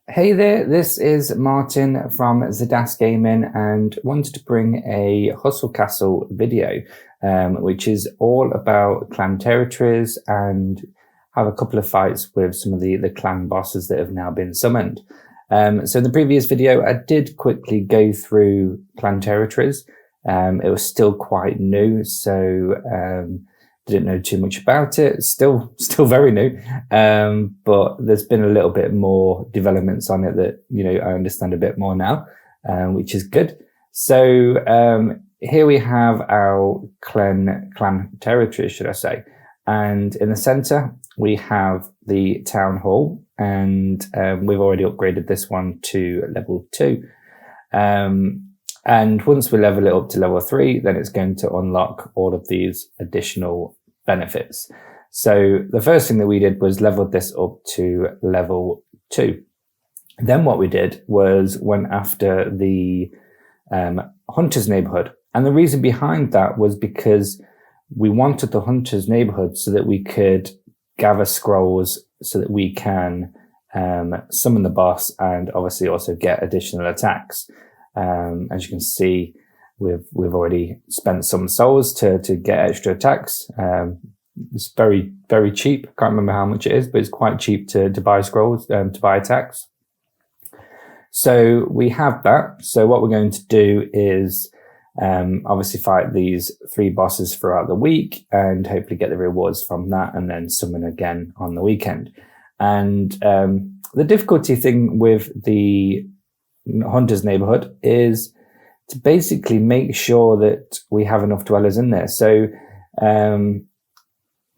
Hey there, this is Martin from Zadas Gaming and wanted to bring a Hustle Castle video, which is all about clan territories and have a couple of fights with some of the clan bosses that have now been summoned. So in the previous video, I did quickly go through clan territories. It was still quite new, so didn't know too much about it. Still very new, but there's been a little bit more developments on it that I understand a bit more now, which is good. So here we have our clan territory, should I say? And in the center we have the town hall, and we've already upgraded this one to level 2. And once we level it up to level 3, then it's going to unlock all of these additional benefits. So the first thing that we did was leveled this up to level 2. Then what we did was went after the Hunter's Neighborhood. And the reason behind that was because we wanted the Hunter's Neighborhood so that we could gather scrolls so that we can summon the boss and obviously also get additional attacks. As you can see, we've already spent some souls to get extra attacks. It's very, very cheap. Can't remember how much it is, but it's quite cheap to buy scrolls, to buy attacks. So we have that. So what we're going to do is obviously fight these 3 bosses throughout the week and hopefully get the rewards from that, and then summon again on the weekend. And the difficulty thing with the Hunter's Neighborhood is to basically make sure that we have enough dwellers in there. So,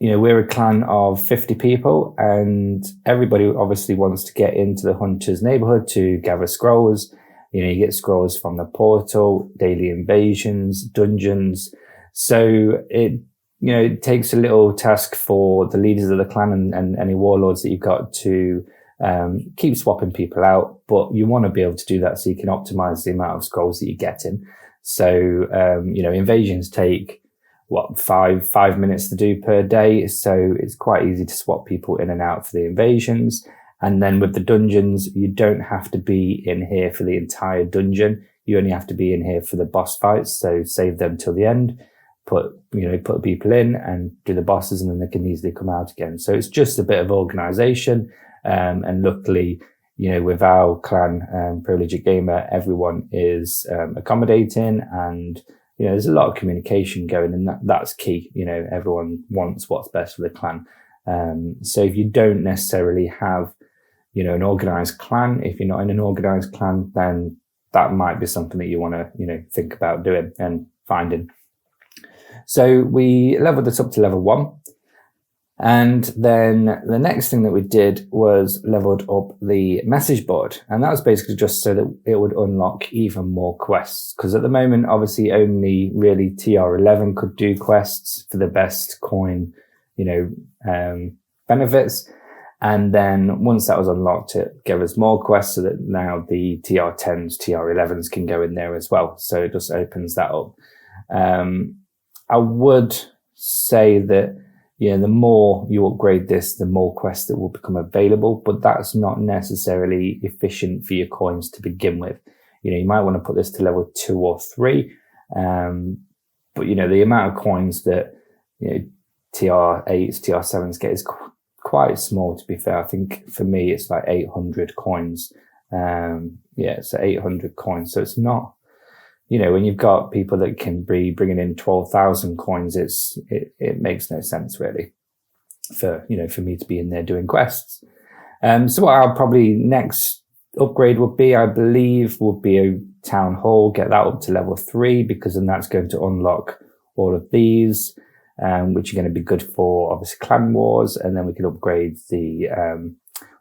we're a clan of 50 people, and everybody obviously wants to get into the Hunter's Neighborhood to gather scrolls. You get scrolls from the portal, daily invasions, dungeons. So it takes a little task for the leaders of the clan and any warlords that you've got to keep swapping people out, but you want to be able to do that so you can optimize the amount of scrolls that you're getting. So, invasions take 5 minutes to do per day. So it's quite easy to swap people in and out for the invasions. And then with the dungeons, you don't have to be in here for the entire dungeon. You only have to be in here for the boss fights. So save them till the end, put people in and do the bosses, and then they can easily come out again. So it's just a bit of organization. And luckily, with our clan, Privileged Gamer, everyone is accommodating, and there's a lot of communication going, and that's key. Everyone wants what's best for the clan. So if you don't necessarily have an organized clan, if you're not in an organized clan, then that might be something that you want to think about doing and finding. So we leveled this up to level 1. And then the next thing that we did was leveled up the message board. And that was basically just so that it would unlock even more quests. Because at the moment, obviously, only really TR11 could do quests for the best coin, benefits. And then once that was unlocked, it gave us more quests so that now the TR10s, TR11s can go in there as well. So it just opens that up. I would say that the more you upgrade this, the more quests that will become available, but that's not necessarily efficient for your coins to begin with. You might want to put this to level 2 or 3. But the amount of coins that, TR8s, TR7s get is quite small, to be fair. I think for me, it's like 800 coins. So 800 coins. So it's not, when you've got people that can be bringing in 12,000 coins, it makes no sense really for me to be in there doing quests. So what our probably next upgrade would be, I believe, would be a town hall, get that up to level 3, because then that's going to unlock all of these, which are going to be good for obviously clan wars. And then we can upgrade the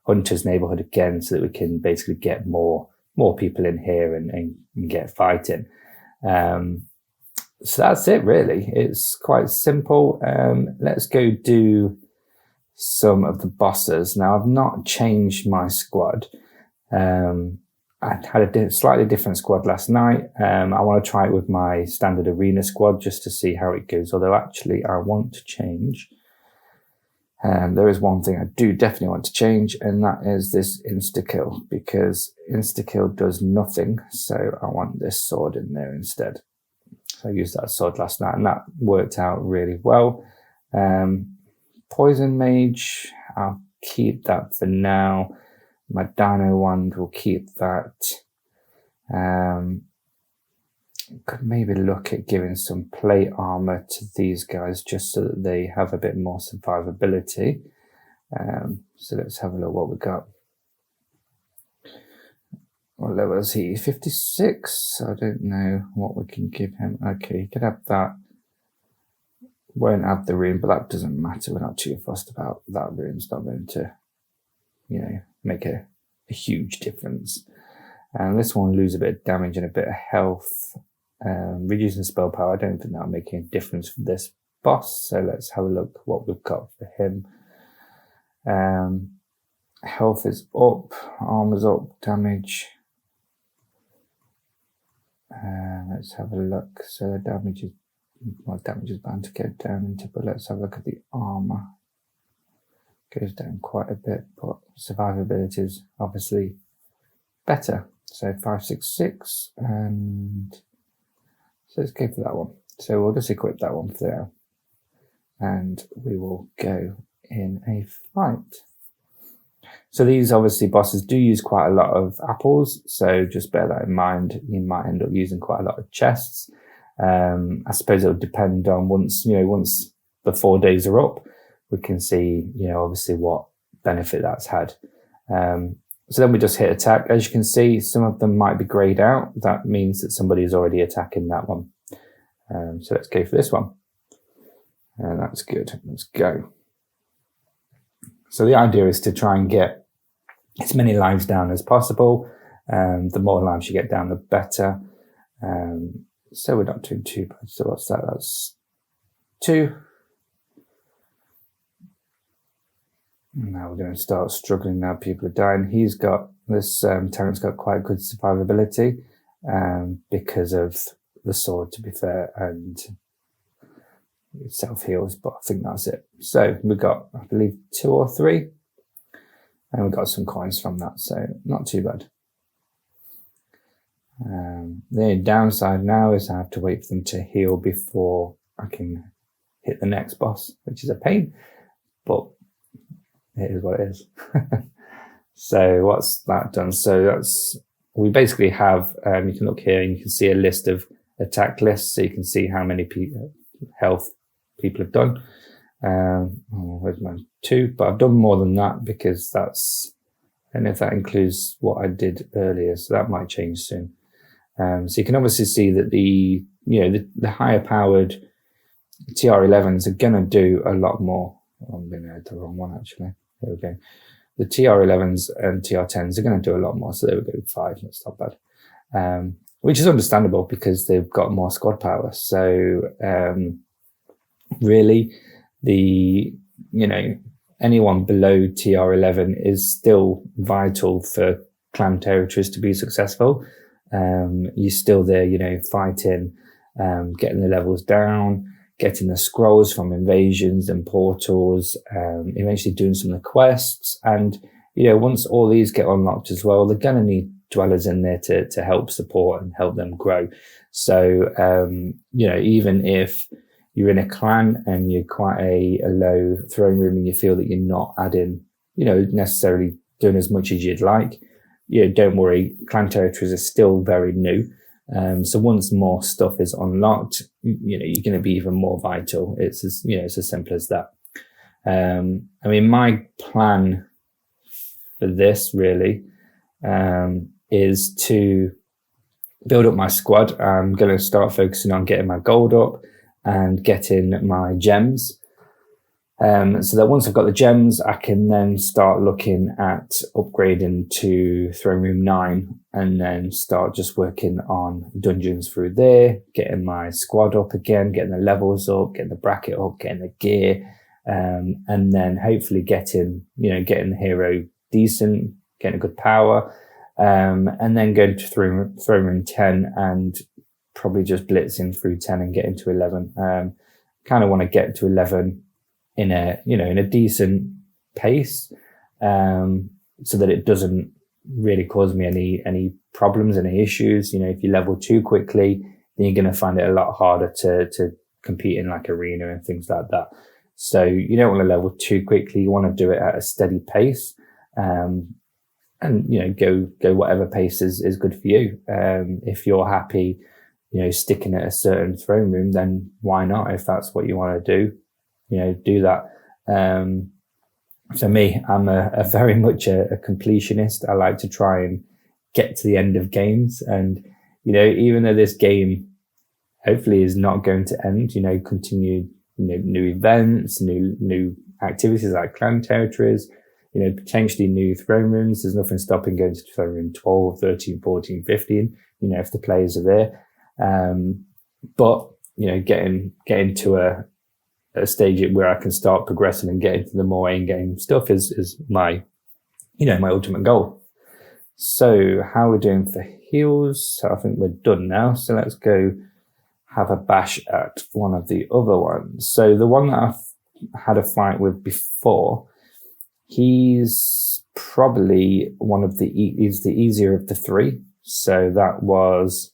Hunter's Neighborhood again so that we can basically get more people in here and get fighting. So that's it really. It's quite simple. Let's go do some of the bosses. Now I've not changed my squad. I had a slightly different squad last night. I want to try it with my standard arena squad just to see how it goes. Although actually I want to change There is one thing I do definitely want to change, and that is this insta-kill, because insta-kill does nothing. So I want this sword in there instead. So I used that sword last night, and that worked out really well. Poison Mage, I'll keep that for now. My Dino Wand will keep that. Could maybe look at giving some plate armor to these guys just so that they have a bit more survivability. So let's have a look what we got. What level is he? 56? I don't know what we can give him. Okay, you could have that. Won't add the rune, but that doesn't matter. We're not too fussed about that. Rune's not going to, make a huge difference. And this one lose a bit of damage and a bit of health. Reducing spell power, I don't think that'll make any difference for this boss. So let's have a look what we've got for him. Health is up, armor's up, damage. Let's have a look. So the damage is bound to go down into, but let's have a look at the armor. Goes down quite a bit, but survivability is obviously better. So 566, and so let's go for that one. So we'll just equip that one for now, and we will go in a fight. So these obviously bosses do use quite a lot of apples, so just bear that in mind. You might end up using quite a lot of chests. I suppose it'll depend on once the 4 days are up, we can see, obviously what benefit that's had. So then we just hit attack. As you can see, some of them might be grayed out. That means that somebody is already attacking that one. So let's go for this one. And that's good. Let's go. So the idea is to try and get as many lives down as possible. The more lives you get down, the better. So we're not doing too bad. So what's that? That's 2. Now we're going to start struggling now. People are dying. He's got, this Terrence got quite good survivability because of the sword, to be fair, and it self-heals, but I think that's it. So we got, I believe, 2 or 3, and we got some coins from that, so not too bad. The downside now is I have to wait for them to heal before I can hit the next boss, which is a pain, but it is what it is. So what's that done? So we basically have, you can look here and you can see a list of attack lists, so you can see how many health people have done. Where's my 2? But I've done more than that because that's, I don't know if that includes what I did earlier, so that might change soon. So you can obviously see that the higher powered TR11s are going to do a lot more. I'm going to add the wrong one actually. There we go. The TR11s and TR10s are going to do a lot more. So there we go, 5. That's not bad. Which is understandable because they've got more squad power. So really, anyone below TR11 is still vital for clan territories to be successful. You're still there, fighting, getting the levels down, getting the scrolls from invasions and portals, eventually doing some of the quests. And, once all these get unlocked as well, they're going to need dwellers in there to help support and help them grow. So, even if you're in a clan and you're quite a low throne room and you feel that you're not adding, necessarily doing as much as you'd like, don't worry, clan territories are still very new. So once more stuff is unlocked, you're going to be even more vital. It's as simple as that. My plan for this really, is to build up my squad. I'm going to start focusing on getting my gold up and getting my gems. So that once I've got the gems, I can then start looking at upgrading to Throne Room 9 and then start just working on dungeons through there, getting my squad up again, getting the levels up, getting the bracket up, getting the gear, and then hopefully getting the hero decent, getting a good power, and then going to Throne Room 10 and probably just blitzing through 10 and getting to 11. Kind of want to get to 11 in a decent pace, so that it doesn't really cause me any problems, any issues. If you level too quickly, then you're going to find it a lot harder to compete in like arena and things like that. So you don't want to level too quickly. You want to do it at a steady pace, and go whatever pace is good for you. If you're happy, sticking at a certain throne room, then why not? If that's what you want to do, do that. For me, I'm a very much a completionist. I like to try and get to the end of games. And, even though this game hopefully is not going to end, continue, new events, new activities like clan territories, potentially new throne rooms. There's nothing stopping going to throne room 12, 13, 14, 15, if the players are there. But, getting to a stage where I can start progressing and get into the more in-game stuff is my ultimate goal. So how we're doing for heals. So I think we're done now. So let's go have a bash at one of the other ones. So the one that I've had a fight with before, he's probably he's the easier of the three. So that was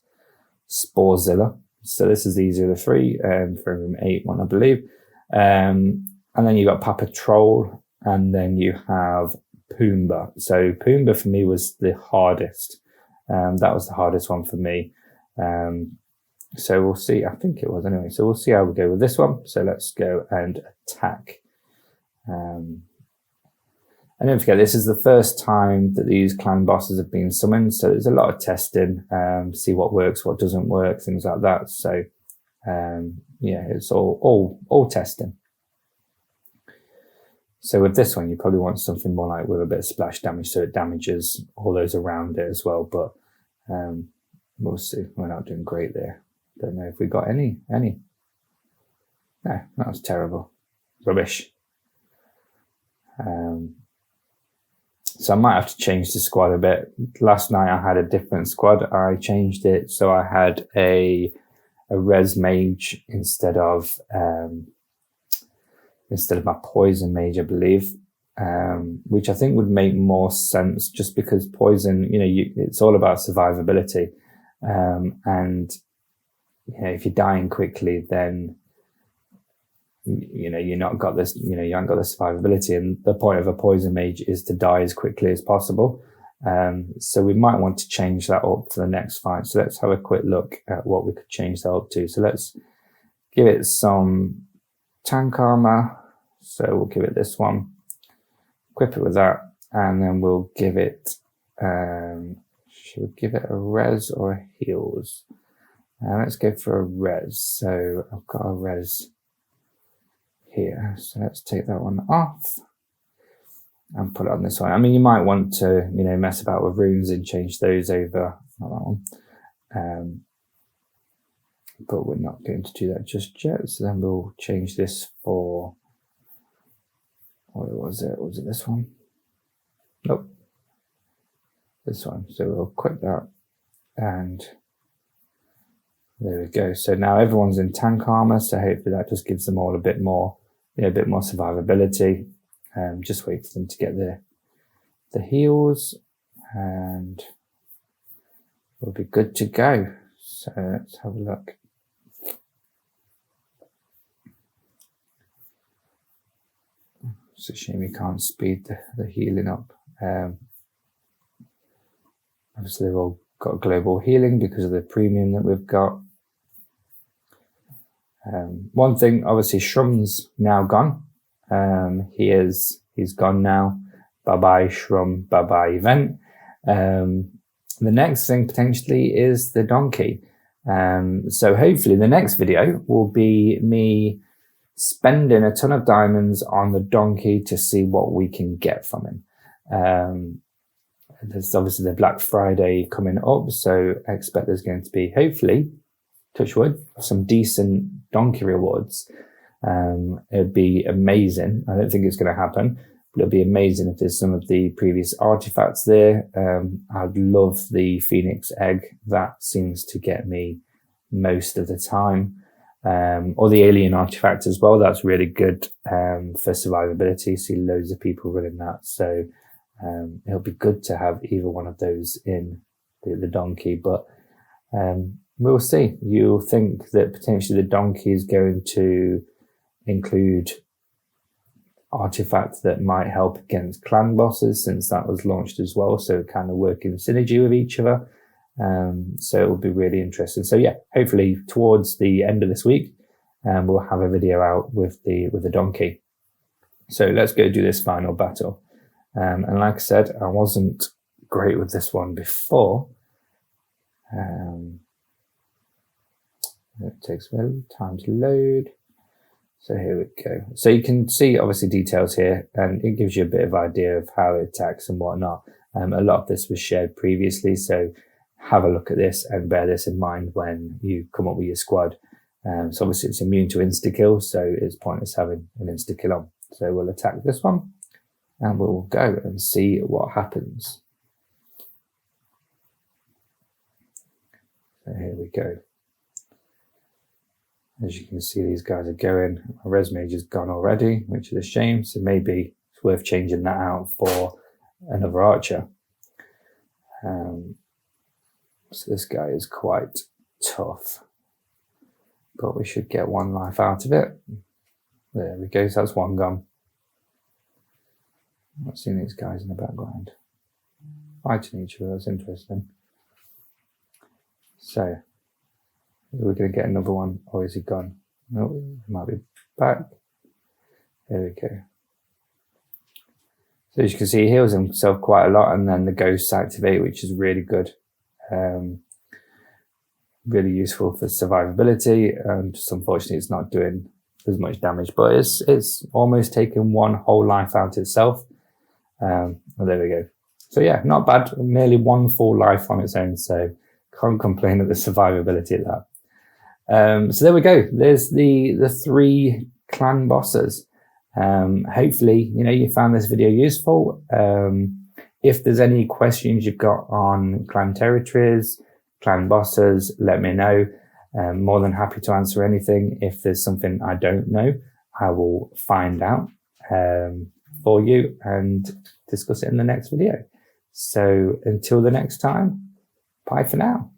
Sporezilla. So this is the easier of the three, from room 8 one, I believe. And then you got Papa Troll, and then you have Pumbaa. So Pumbaa for me was the hardest. That was the hardest one for me. So we'll see. I think it was anyway. So we'll see how we go with this one. So let's go and attack. And don't forget, this is the first time that these clan bosses have been summoned. So there's a lot of testing, see what works, what doesn't work, things like that. So, it's all testing. So with this one, you probably want something more like with a bit of splash damage, so it damages all those around it as well. But we'll see. We're not doing great there. Don't know if we got any. No, that was terrible. Rubbish. So I might have to change the squad a bit. Last night I had a different squad. I changed it, so I had a res mage instead of my poison mage, I believe, which I think would make more sense, just because poison, it's all about survivability, and if you're dying quickly, then you're not got this, you haven't got the survivability, and the point of a poison mage is to die as quickly as possible. So we might want to change that up for the next fight. So let's have a quick look at what we could change that up to. So let's give it some tank armor. So we'll give it this one, equip it with that, and then we'll give it, should we give it a res or a heals? Let's go for a res. So I've got a res here. So let's take that one off and put it on this one. I mean, you might want to, mess about with runes and change those over. Not that one. But we're not going to do that just yet. So then we'll change this for, what was it? Was it this one? Nope. This one. So we'll equip that, and there we go. So now everyone's in tank armor. So hopefully that just gives them all a bit more survivability. Just wait for them to get the heals, and we'll be good to go. So let's have a look. It's a shame we can't speed the healing up. Obviously they've all got global healing because of the premium that we've got. One thing, obviously Shrum's now gone. He's gone now. Bye-bye Shrum, bye-bye event. The next thing potentially is the donkey. So hopefully the next video will be me spending a ton of diamonds on the donkey to see what we can get from him. There's obviously the Black Friday coming up, so I expect there's going to be, hopefully, touch wood, some decent donkey rewards. It'd be amazing. I don't think it's going to happen, but it'd be amazing if there's some of the previous artifacts there. I'd love the Phoenix egg. That seems to get me most of the time. or the alien artifact as well. That's really good for survivability. See loads of people running that. So it'll be good to have either one of those in the donkey, but we'll see. You'll think that potentially the donkey is going to include artifacts that might help against clan bosses, since that was launched as well. So kind of work in synergy with each other. So it will be really interesting. So yeah, hopefully towards the end of this week, we'll have a video out with the donkey. So let's go do this final battle. And like I said, I wasn't great with this one before. It takes a little time to load. So here we go. So you can see obviously details here, and it gives you a bit of idea of how it attacks and whatnot. A lot of this was shared previously, so have a look at this and bear this in mind when you come up with your squad. So obviously it's immune to insta-kill, so it's pointless having an insta-kill on. So we'll attack this one and we'll go and see what happens. So here we go. As you can see, these guys are going. My res mage is gone already, which is a shame. So maybe it's worth changing that out for another archer. So this guy is quite tough, but we should get one life out of it. There we go. So that's one gone. I'm not seeing these guys in the background fighting each other. That's interesting. So we're going to get another one, or is he gone? No, he might be back. There we go. So as you can see, he heals himself quite a lot, and then the ghosts activate, which is really good. Really useful for survivability. Just unfortunately, it's not doing as much damage, but it's almost taken one whole life out itself. Well, there we go. So yeah, not bad. Merely one full life on its own, so can't complain at the survivability of that. So there we go. There's the 3 clan bosses. Hopefully, you found this video useful. If there's any questions you've got on clan territories, clan bosses, let me know. More than happy to answer anything. If there's something I don't know, I will find out for you and discuss it in the next video. So until the next time, bye for now.